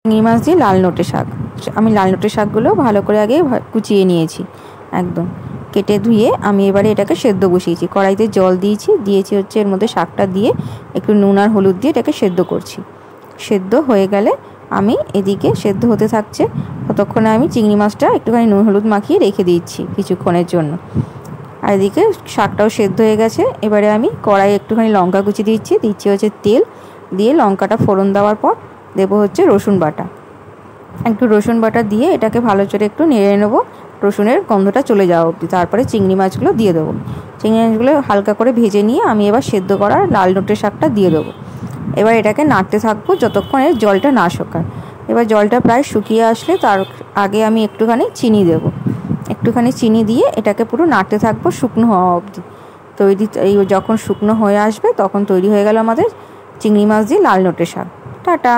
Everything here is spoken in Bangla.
চিংড়ি মাছ দিয়ে লাল নোটে শাক। আমি লাল নোটে শাকগুলো ভালো করে আগে কুচিয়ে নিয়েছি, একদম কেটে ধুয়ে আমি এবারে এটাকে সেদ্ধ বসিয়েছি। কড়াইতে জল দিয়েছি হচ্ছে এর মধ্যে শাকটা দিয়ে একটু নুন আর হলুদ দিয়ে এটাকে সেদ্ধ করছি। সেদ্ধ হয়ে গেলে আমি এদিকে সেদ্ধ হতে থাকছে, ততক্ষণে আমি চিংড়ি মাছটা একটুখানি নুন হলুদ মাখিয়ে রেখে দিচ্ছি কিছুক্ষণের জন্য। আর এদিকে শাকটাও সেদ্ধ হয়ে গেছে। এবারে আমি কড়াই একটুখানি লঙ্কা কুচি দিচ্ছি হচ্ছে তেল দিয়ে, লঙ্কাটা ফোড়ন দেওয়ার পর দেবো হচ্ছে রসুন বাটা। একটু রসুন বাটা দিয়ে এটাকে ভালো করে একটু নেড়ে নেবো, রসুনের গন্ধটা চলে যাওয়া অবধি। তারপরে চিংড়ি মাছগুলো দিয়ে দেবো। চিংড়ি মাছগুলো হালকা করে ভেজে নিয়ে আমি এবার সেদ্ধ করা লাল নোটে শাকটা দিয়ে দেবো। এবার এটাকে নাড়তে থাকবো যতক্ষণ এর জলটা না শুকায়। এবার জলটা প্রায় শুকিয়ে আসলে তার আগে আমি একটুখানি চিনি দেবো। একটুখানি চিনি দিয়ে এটাকে পুরো নাড়তে থাকবো শুকনো হওয়া অবধি। এই যখন শুকনো হয়ে আসবে তখন তৈরি হয়ে গেল আমাদের চিংড়ি মাছ দিয়ে লাল নোটে শাক। টাটা।